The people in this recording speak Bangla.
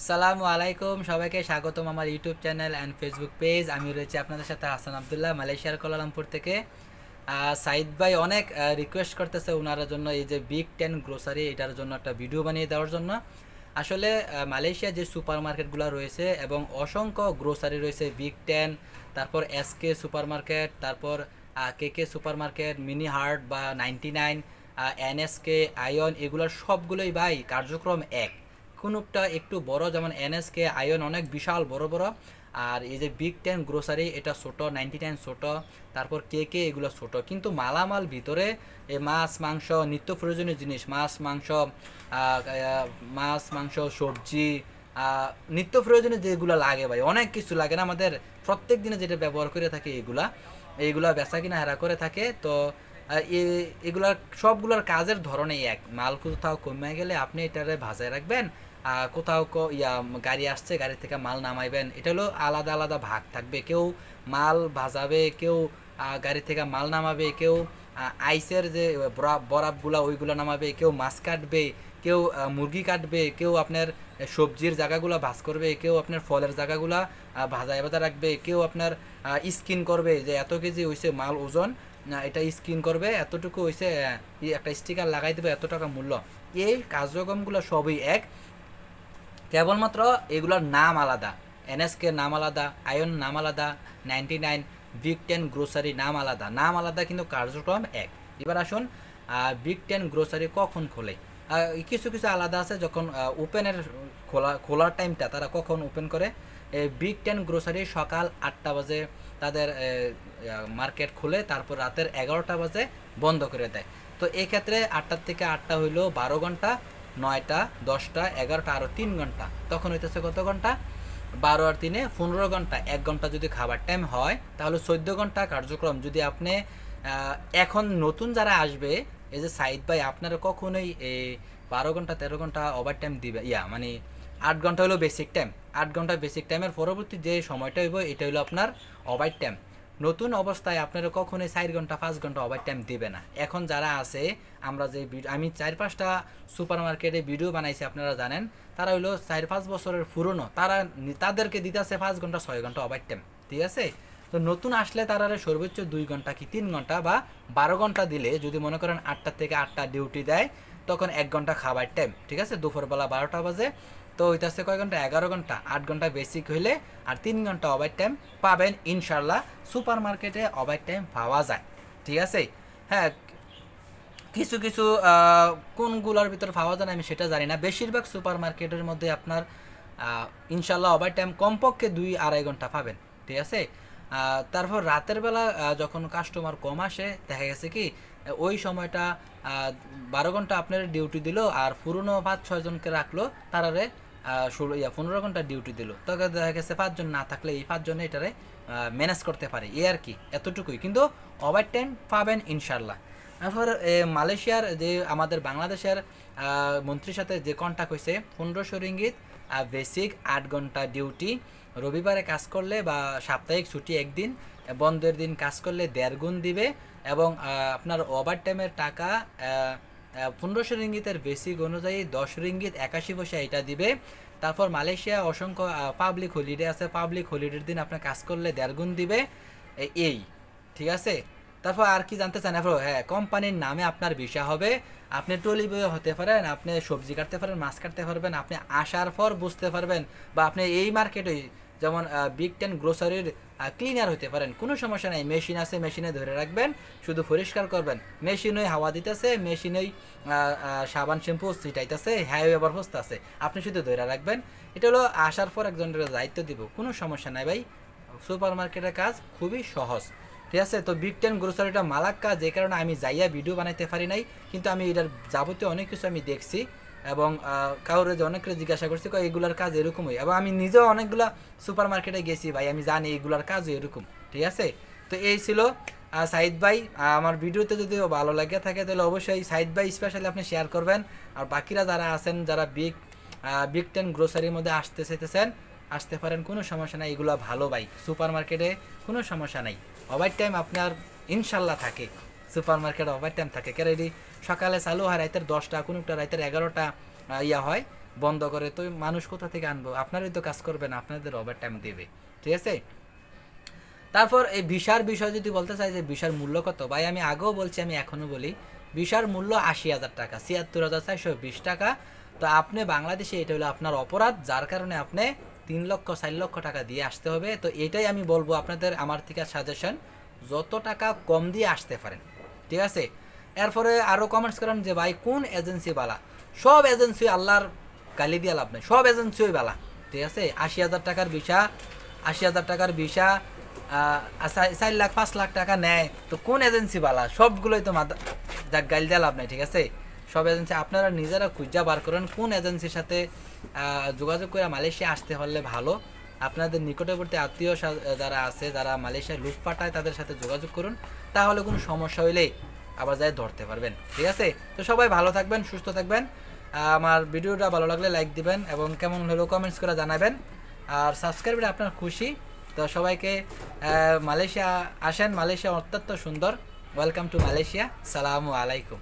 আসসালামুআলাইকুম, সবাইকে স্বাগতম আমার YouTube channel and Facebook page. আমি রয়েছি আপনাদের সাথে হাসান আবদুল্লাহ, মালয়েশিয়ার কুয়ালালামপুর থেকে। সাইদ ভাই অনেক রিকোয়েস্ট করতেছে ওনার জন্য এই যে বিগ 10 গ্রোসারি এটার জন্য একটা ভিডিও বানিয়ে দেওয়ার জন্য। আসলে মালয়েশিয়া যে সুপার মার্কেটগুলো রয়েছে এবং অসংখ্য গ্রোসারি রয়েছে, বিগ 10, তারপর এসকে সুপার মার্কেট, তারপর কেকে সুপার মার্কেট, মিনি হার্ট বা 99, এনএসকে, আয়ন, এগুলোর সবগুলোই ভাই কার্যক্রম এক। কোনোটা একটু বড়, যেমন এনএসকে, আয়ন অনেক বিশাল বড় বড়, আর এই যে বিগ 10 গ্রোসারি এটা ছোট, 99 ছোট, তারপর কেকে এগুলো ছোট, কিন্তু মালামাল ভিতরে এই মাছ মাংস নিত্য প্রয়োজনীয় জিনিস, মাছ মাংস সবজি, নিত্য প্রয়োজনীয় যেগুলো লাগে ভাই, অনেক কিছু লাগে না আমাদের প্রত্যেক দিনে যেটা ব্যবহার করে থাকি, এইগুলা বেচা কিনা হেরা করে থাকে। তো এগুলার সবগুলোর কাজের ধরনেই এক। মাল কোথাও কমে গেলে আপনি এটারে ভাজায় রাখবেন, কোথাও গাড়ি আসছে, গাড়ি থেকে মাল নামাইবেন, এটা হলো আলাদা আলাদা ভাগ থাকবে। কেউ মাল ভাজাবে, কেউ গাড়ি থেকে মাল নামাবে, কেউ আইসের যে বরাবগুলা ওইগুলো নামাবে, কেউ মাছ কাটবে, কেউ মুরগি কাটবে, কেউ আপনার সবজির জায়গাগুলো ভাজ করবে, কেউ আপনার ফলের জায়গাগুলা ভাজায় ভাজা রাখবে, কেউ আপনার স্কিন করবে যে এত কেজি হয়েছে মাল ওজন, এটা স্ক্রিন করবে, এতটুকু হয়েছে, একটা স্টিকার লাগাই দেবে, এত টাকা মূল্য। এই কার্যক্রমগুলো সবই এক, কেবলমাত্র এগুলোর নাম আলাদা। এনএসকে নাম আলাদা, আয়ন নাম আলাদা, 99, বিগ 10 গ্রোসারি নাম আলাদা, কিন্তু কার্যক্রম এক। এবার আসুন, বিগ 10 গ্রোসারি কখন খোলে? কিছু কিছু আলাদা আছে, যখন ওপেনের খোলার টাইমটা তারা কখন ওপেন করে। বিগ 10 গ্রোসারি সকাল 8টা বাজে তাদের মার্কেট খুলে, তারপর রাতের 11টা বাজে বন্ধ করে দেয়। তো এই ক্ষেত্রে 8টার থেকে 8টা হইল 12 ঘন্টা, 9টা, 10টা, 11টা, আরও 3 ঘন্টা, তখন হইতেছে কত ঘন্টা? 12 আর 3 15 ঘন্টা। 1 ঘন্টা যদি খাবার টাইম হয় তাহলে 14 ঘন্টা কার্যক্রম। যদি আপনি এখন নতুন যারা আসবে, এই যে সাইদ ভাই, আপনারা কখনোই এই 12 ঘন্টা 13 ঘন্টা ওভার টাইম দিবে, মানে 8 ঘন্টা হলো বেসিক টাইম। 8 ঘন্টা বেসিক টাইমের পরবর্তী যে সময়টা হইব এটা হলো আপনার ওভার টাইম। নতুন অবস্থায় আপনারা কখনোই 4 ঘন্টা 5 ঘন্টা ওভার টাইম দিবে না। এখন যারা আছে, আমরা যে আমি 4-5টা সুপার মার্কেটে ভিডিও বানাইছি, আপনারা জানেন, তারা হইলো 4-5 বছরের পুরনো, তাদেরকে দিতেছে 5 ঘন্টা 6 ঘন্টা ওভার টাইম, ঠিক আছে? তো নতুন আসলে তারা সর্বোচ্চ 2 ঘন্টা কি 3 ঘন্টা বা 12 ঘন্টা দিলে, যদি মনে করেন 8টা থেকে 8টা ডিউটি দেয়, তখন 1 ঘন্টা খাবার টাইম, ঠিক আছে? দুপুরবেলা 12টা বাজে, তো হইতাছে কয় ঘন্টা? 11 ঘন্টা। 8 ঘন্টা বেসিক হইলে আর 3 ঘন্টা ওভার টাইম পাবেন ইনশাল্লাহ। সুপার মার্কেটে ওভার টাইম পাওয়া যায়, ঠিক আছে? হ্যাঁ, কিছু কিছু কোনগুলোর ভিতরে পাওয়া যায় না আমি সেটা জানি না। বেশিরভাগ সুপার মার্কেটের মধ্যে আপনার ইনশাল্লাহ ওভার টাইম কমপক্ষে 2-2.5 ঘন্টা পাবেন, ঠিক আছে? তারপর রাতের বেলা যখন কাস্টমার কম আসে, দেখা গেছে কি ওই সময়টা 12 ঘন্টা আপনার ডিউটি দিল, আর পুরনো 5-6 জনকে রাখলো, তারারে 15 ঘন্টা ডিউটি দিল, তখন দেখা গেছে 5 জন না থাকলে এই 5 জনে এটারে ম্যানেজ করতে পারে, এই আর কি, এতটুকুই। কিন্তু ওভার টাইম পাবেন ইনশাল্লাহ। তারপর মালয়েশিয়ার যে আমাদের বাংলাদেশের মন্ত্রীর সাথে যে কন্ট্যাক্ট হয়েছে, 1500 রিঙ্গিত বেসিক, 8 ঘন্টা ডিউটি, রবিবারে কাজ করলে বা সাপ্তাহিক ছুটি একদিন, বন্ধের দিন কাজ করলে 1.5 গুণ দিবে, এবং আপনার ওভার টাইমের টাকা 1500 রিঙ্গিতের বেসিক অনুযায়ী 10 রিঙ্গিত 81 পয়সা এটা দিবে। তারপর মালয়েশিয়া অসংখ্য পাবলিক হলিডে আছে, পাবলিক হলিডের দিন আপনার কাজ করলে 1.5 গুণ দিবে, এই, ঠিক আছে? তারপর আর কি জানতে চান? হ্যাঁ, কোম্পানির নামে আপনার ভিসা হবে, আপনি ট্রলি বয়ে হতে পারেন, আপনি সবজি কাটতে পারেন, মাছ কাটতে পারবেন, আপনি আসার পর বুঝতে পারবেন, বা আপনি এই মার্কেটে যেমন বিগ 10 গ্রোসারির ক্লিনার হতে পারেন, কোনো সমস্যা নেই। মেশিন আছে, মেশিনে ধরে রাখবেন, শুধু পরিষ্কার করবেন। মেশিনই হাওয়া দিতেছে, মেশিনই সাবান শ্যাম্পু ছিটাইতেছে, হ্যাঁ এবার হস্ত আছে, আপনি শুধু ধরে রাখবেন। এটা হলো আসার পর একজনের দায়িত্ব দিব, কোনো সমস্যা নাই ভাই। সুপার মার্কেটের কাজ খুবই সহজ, ঠিক আছে? তো বিগ 10 গ্রোসারিটা মালাক্কা, যে কারণে আমি যাইয়া ভিডিও বানাইতে পারি নাই, কিন্তু আমি এটার যাবতীয় অনেক কিছু আমি দেখছি, এবং কাউরে যে অনেকরে জিজ্ঞাসা করছি, এগুলার কাজ এরকমই, এবং আমি নিজেও অনেকগুলা সুপার মার্কেটে গেছি ভাই, আমি জানি এগুলার কাজও এরকম, ঠিক আছে? তো এই ছিল সাইদ ভাই। আমার ভিডিওতে যদি ভালো লাগে থাকে তাহলে অবশ্যই সাইদ ভাই স্পেশালি আপনি শেয়ার করবেন। আর বাকিরা যারা আছেন, যারা বিগ 10 গ্রোসারির মধ্যে আসতে চাইতেছেন, আসতে পারেন, কোনো সমস্যা নাই। এগুলো ভালো ভাই, সুপার মার্কেটে কোনো সমস্যা নাই, ওভার টাইম আপনার ইনশাল্লাহ থাকে। সুপার মার্কেটে ওভার টাইম থাকে, কেন সকালে চালু হয় রাতের 10টা, কোনোটা রাতের 11টা হয়, বন্ধ করে, তো মানুষ কোথা থেকে আনবো? আপনারাই তো কাজ করবেন, আপনাদের ওভার টাইম দেবে, ঠিক আছে? তারপর এই ভিসার বিষয় যদি বলতে চাই যে ভিসার মূল্য কত, ভাই আমি আগেও বলছি, আমি এখনও বলি, ভিসার মূল্য 80,000 টাকা, 76,420 টাকা। তো আপনি বাংলাদেশে, এটা হলো আপনার অপরাধ, যার কারণে আপনি 3 লক্ষ 4 লক্ষ টাকা দিয়ে আসতে হবে। তো এটাই আমি বলবো আপনাদের, আমার থেকে সাজেশন, যত টাকা কম দিয়ে আসতে পারেন, ঠিক আছে? এরপরে আরও কমেন্টস করেন যে ভাই কোন এজেন্সি বালা? সব এজেন্সি আল্লাহর গালি দিয়ে লাভ নেই, সব এজেন্সিই বালা, ঠিক আছে? 80,000 টাকার ভিসা, 80,000 টাকার ভিসা 4 লাখ 5 লাখ টাকা নেয়, তো কোন এজেন্সি বালা? সবগুলোই তো যাক গাইল দেওয়া লাভ নেই, ঠিক আছে? সব এজেন্সি আপনারা নিজেরা খুঁজা বার করেন কোন এজেন্সির সাথে যোগাযোগ করে মালয়েশিয়া আসতে হলে ভালো। আপনাদের নিকটবর্তী আত্মীয় যারা আছে, যারা মালয়েশিয়ায় লুট পাঠায়, তাদের সাথে যোগাযোগ করুন, তাহলে কোনো সমস্যা হইলে আবার যাই ধরতে পারবেন, ঠিক আছে? তো সবাই ভালো থাকবেন, সুস্থ থাকবেন। আমার ভিডিওটা ভালো লাগলে লাইক দিবেন এবং কেমন হলো কমেন্টস করে জানাবেন। আর সাবস্ক্রাইবে আপনার খুশি। তো সবাইকে মালয়েশিয়া আসেন, মালয়েশিয়া অত্যন্ত সুন্দর। Welcome to Malaysia. সালামু আলাইকুম।